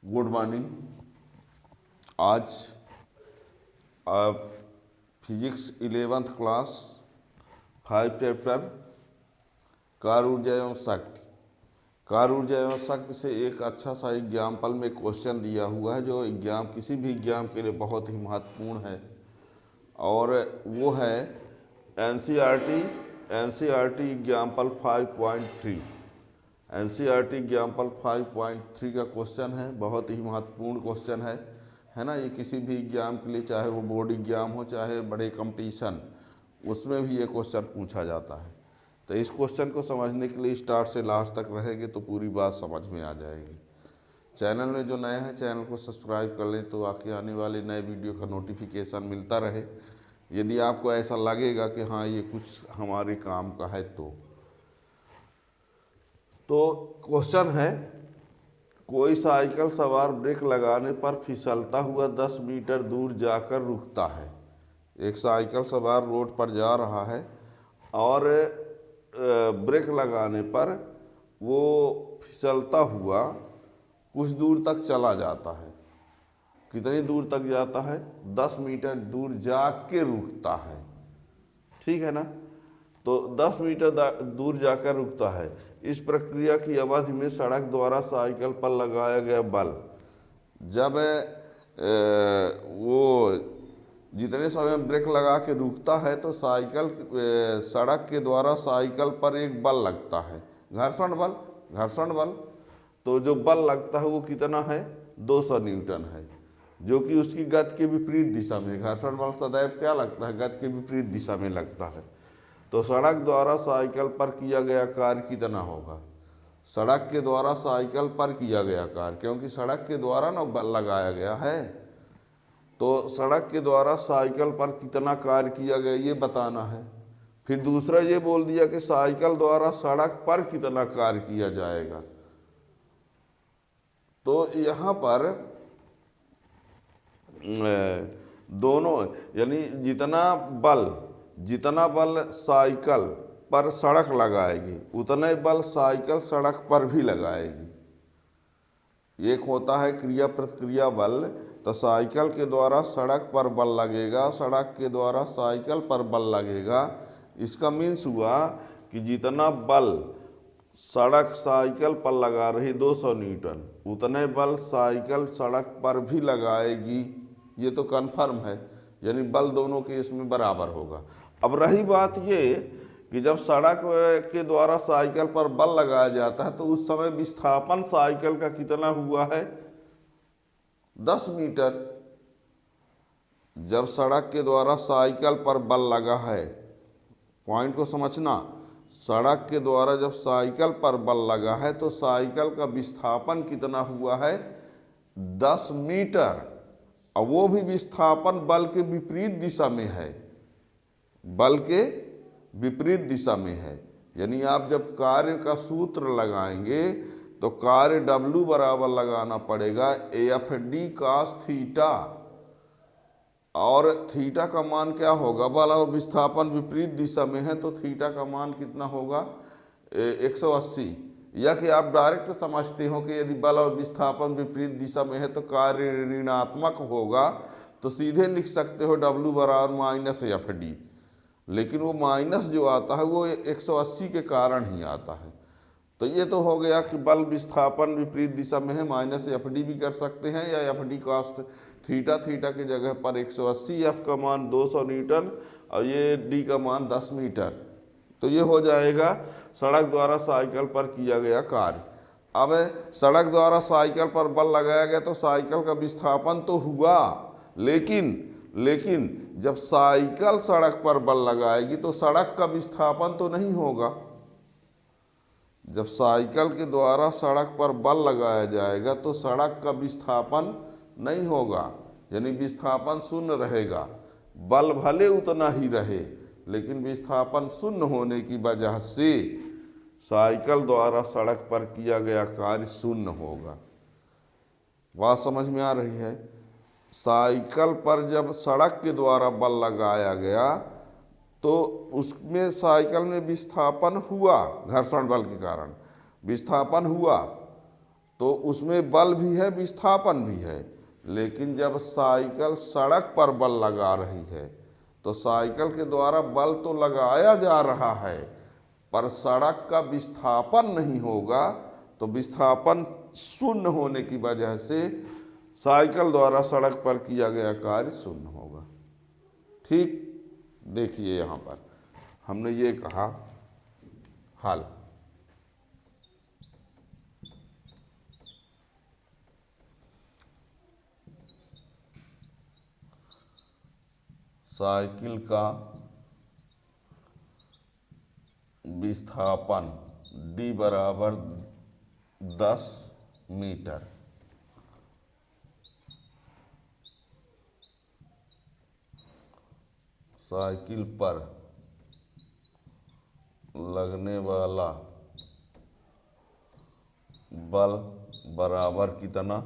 Good morning. आज आप physics 11th class 5 chapter car ऊर्जा एवं शक्ति। कार ऊर्जा एवं शक्ति से एक अच्छा सा एग्जाम्पल में क्वेश्चन दिया हुआ है जो किसी भी एग्जाम के लिए बहुत ही महत्वपूर्ण है, और वो है एनसीईआरटी एग्जाम्पल 5.3। एनसीईआरटी एग्जाम्पल 5.3 का क्वेश्चन है, बहुत ही महत्वपूर्ण क्वेश्चन है ना। ये किसी भी एग्जाम के लिए, चाहे वो बोर्ड एग्जाम हो चाहे बड़े कंपटीशन, उसमें भी ये क्वेश्चन पूछा जाता है। तो इस क्वेश्चन को समझने के लिए स्टार्ट से लास्ट तक रहेंगे तो पूरी बात समझ में आ जाएगी। चैनल में जो नए हैं चैनल को सब्सक्राइब कर लें तो आगे आने वाले नए वीडियो का नोटिफिकेशन मिलता रहे। यदि आपको ऐसा लगेगा कि हाँ ये कुछ हमारे काम का है तो क्वेश्चन है, कोई साइकिल सवार ब्रेक लगाने पर फिसलता हुआ 10 मीटर दूर जाकर रुकता है। एक साइकिल सवार रोड पर जा रहा है और ब्रेक लगाने पर वो फिसलता हुआ कुछ दूर तक चला जाता है। कितनी दूर तक जाता है? 10 मीटर दूर जाके रुकता है, ठीक है ना। तो 10 मीटर दूर जाकर रुकता है। इस प्रक्रिया की अवधि में सड़क द्वारा साइकिल पर लगाया गया बल, जब वो जितने समय ब्रेक लगा के रुकता है तो सड़क के द्वारा साइकिल पर एक बल लगता है, घर्षण बल। तो जो बल लगता है वो कितना है? 200 न्यूटन है, जो कि उसकी गति के विपरीत दिशा में। घर्षण बल सदैव क्या लगता है? गति के विपरीत दिशा में लगता है। तो सड़क द्वारा साइकिल पर किया गया कार्य कितना होगा? सड़क के द्वारा साइकिल पर किया गया कार्य, क्योंकि सड़क के द्वारा ना बल लगाया गया है, तो सड़क के द्वारा साइकिल पर कितना कार्य किया गया ये बताना है। फिर दूसरा ये बोल दिया कि साइकिल द्वारा सड़क पर कितना कार्य किया जाएगा। तो यहाँ पर दोनों, यानी जितना बल साइकिल पर सड़क लगाएगी उतने बल साइकिल सड़क पर भी लगाएगी। एक होता है क्रिया प्रतिक्रिया बल, तो साइकिल के द्वारा सड़क पर बल लगेगा, सड़क के द्वारा साइकिल पर बल लगेगा। इसका मीन्स हुआ कि जितना बल सड़क साइकिल पर लगा रही 200 न्यूटन, उतने बल साइकिल सड़क पर भी लगाएगी। ये तो कन्फर्म है, यानी बल दोनों के इसमें बराबर होगा। अब रही बात ये कि जब सड़क के द्वारा साइकिल पर बल लगाया जाता है तो उस समय विस्थापन साइकिल का कितना हुआ है? 10 मीटर। जब सड़क के द्वारा साइकिल पर बल लगा है, पॉइंट को समझना, सड़क के द्वारा जब साइकिल पर बल लगा है तो साइकिल का विस्थापन कितना हुआ है? 10 मीटर। और वो भी विस्थापन बल के विपरीत दिशा में है, बल के विपरीत दिशा में है। यानी आप जब कार्य का सूत्र लगाएंगे तो कार्य W बराबर लगाना पड़ेगा AFD cos थीटा, और थीटा का मान क्या होगा? बल और विस्थापन विपरीत दिशा में है तो थीटा का मान कितना होगा? 180। या कि आप डायरेक्ट समझते हो कि यदि बल और विस्थापन विपरीत दिशा में है तो कार्य ऋणात्मक होगा, तो सीधे लिख सकते हो W बराबर -FD। लेकिन वो माइनस जो आता है वो 180 के कारण ही आता है। तो ये तो हो गया कि बल विस्थापन विपरीत दिशा में है, -FD भी कर सकते हैं या FD cos थीटा की जगह पर 180, F का मान 200 न्यूटन और ये D का मान 10 मीटर। तो ये हो जाएगा सड़क द्वारा साइकिल पर किया गया कार्य। अब सड़क द्वारा साइकिल पर बल लगाया गया तो साइकिल का विस्थापन तो हुआ, लेकिन जब साइकिल सड़क पर बल लगाएगी तो सड़क का विस्थापन तो नहीं होगा। जब साइकिल के द्वारा सड़क पर बल लगाया जाएगा तो सड़क का विस्थापन नहीं होगा, यानी विस्थापन शून्य रहेगा। बल भले उतना ही रहे लेकिन विस्थापन शून्य होने की वजह से साइकिल द्वारा सड़क पर किया गया कार्य शून्य होगा। बात समझ में आ रही है? साइकिल पर जब सड़क के द्वारा बल लगाया गया तो उसमें साइकिल में विस्थापन हुआ, घर्षण बल के कारण विस्थापन हुआ, तो उसमें बल भी है, विस्थापन भी है। लेकिन जब साइकिल सड़क पर बल लगा रही है तो साइकिल के द्वारा बल तो लगाया जा रहा है, पर सड़क का विस्थापन नहीं होगा। तो विस्थापन शून्य होने की वजह से साइकिल द्वारा सड़क पर किया गया कार्य शून्य होगा। ठीक, देखिए यहाँ पर हमने ये कहा हल। साइकिल का विस्थापन d बराबर 10 मीटर, साइकिल पर लगने वाला बल बराबर कितना,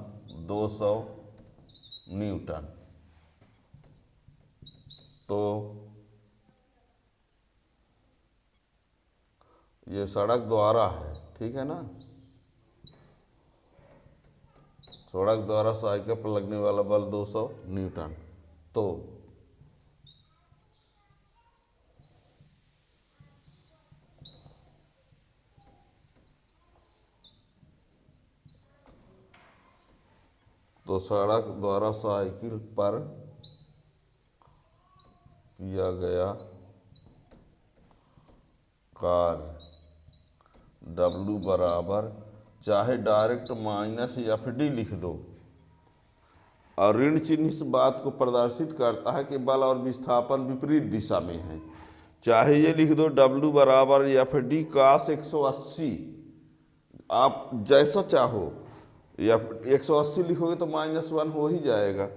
200 न्यूटन। तो ये सड़क द्वारा है, ठीक है ना, सड़क द्वारा साइकिल पर लगने वाला बल 200 न्यूटन। तो सड़क द्वारा साइकिल पर किया गया कार्य W बराबर, चाहे डायरेक्ट माइनस FD लिख दो, और ऋण चिन्ह इस बात को प्रदर्शित करता है कि बल और विस्थापन विपरीत दिशा में है। चाहे ये लिख दो W बराबर FD cos 180, आप जैसा चाहो, या 180 लिखोगे तो -1 हो ही जाएगा,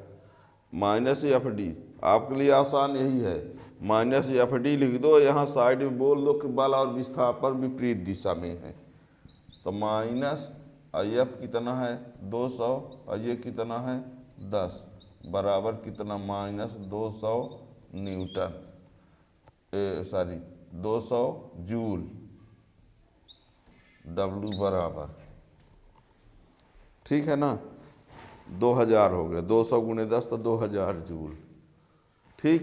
-FD आपके लिए आसान यही है, -FD लिख दो, यहाँ साइड में बोल दो कि बल और विस्थापन विपरीत दिशा में है। तो -IF कितना है 200 और ये कितना है 10, बराबर कितना, -200 न्यूटन, 200 जूल। W बराबर, ठीक है ना, 2000 हो गया, 200 × 10 तो 2000 जूल। ठीक,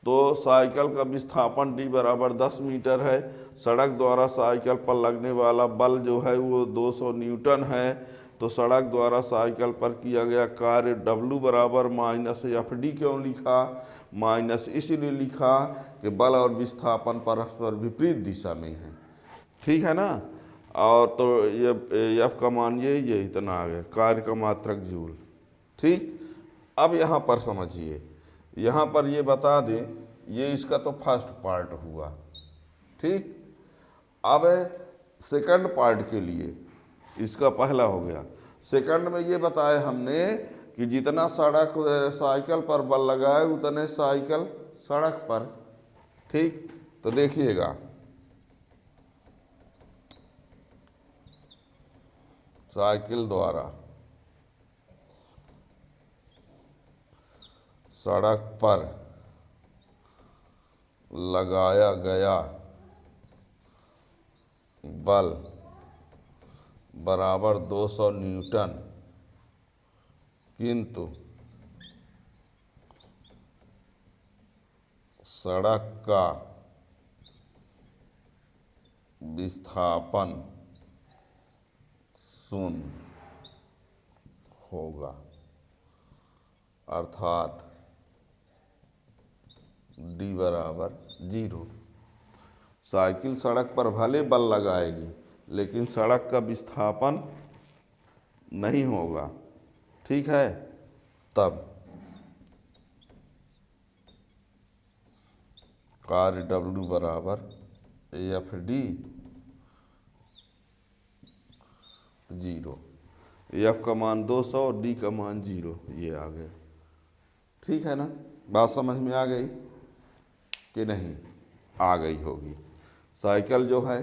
तो साइकिल का विस्थापन D बराबर 10 मीटर है, सड़क द्वारा साइकिल पर लगने वाला बल जो है वो 200 न्यूटन है। तो सड़क द्वारा साइकिल पर किया गया कार्य W बराबर -FD क्यों लिखा, माइनस इसलिए लिखा कि बल और विस्थापन परस्पर विपरीत दिशा में है, ठीक है ना। और तो ये F का मान ये इतना आ गया, कार्य का मात्रक जूल। ठीक, अब यहाँ पर समझिए, यहाँ पर ये बता दें, ये इसका तो फर्स्ट पार्ट हुआ। ठीक, अब सेकंड पार्ट के लिए, इसका पहला हो गया, सेकंड में ये बताया हमने कि जितना सड़क साइकिल पर बल लगाए उतने साइकिल सड़क पर। ठीक, तो देखिएगा, साइकिल द्वारा सड़क पर लगाया गया बल बराबर 200 न्यूटन, किंतु सड़क का विस्थापन शून्य होगा, अर्थात D बराबर 0। साइकिल सड़क पर भले बल लगाएगी लेकिन सड़क का विस्थापन नहीं होगा, ठीक है। तब कार्य W बराबर FD 0, F का मान 200 और D का मान 0, ये आ गया। ठीक है ना, बात समझ में आ गई कि नहीं? आ गई होगी। साइकिल जो है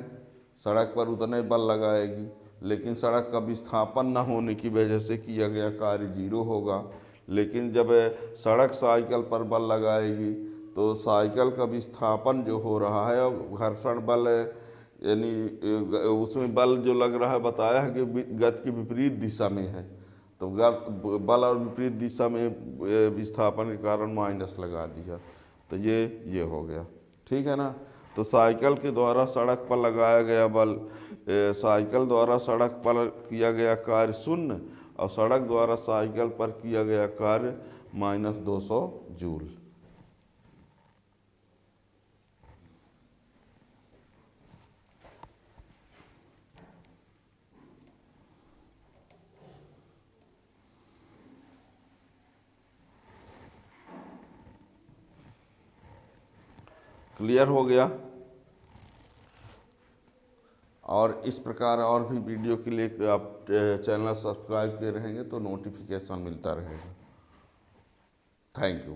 सड़क पर उतने बल लगाएगी लेकिन सड़क का विस्थापन न होने की वजह से किया गया कार्य 0 होगा। लेकिन जब सड़क साइकिल पर बल लगाएगी तो साइकिल का विस्थापन जो हो रहा है और घर्षण बल यानी उसमें बल जो लग रहा है बताया है कि गति की विपरीत दिशा में है, तो बल और विपरीत दिशा में विस्थापन के कारण माइनस लगा दिया, तो ये हो गया। ठीक है ना। तो साइकिल के द्वारा सड़क पर लगाया गया बल, साइकिल द्वारा सड़क पर किया गया कार्य 0 और सड़क द्वारा साइकिल पर किया गया कार्य -200 जूल। क्लियर हो गया। और इस प्रकार और भी वीडियो के लिए आप चैनल सब्सक्राइब किए रहेंगे तो नोटिफिकेशन मिलता रहेगा। Thank you.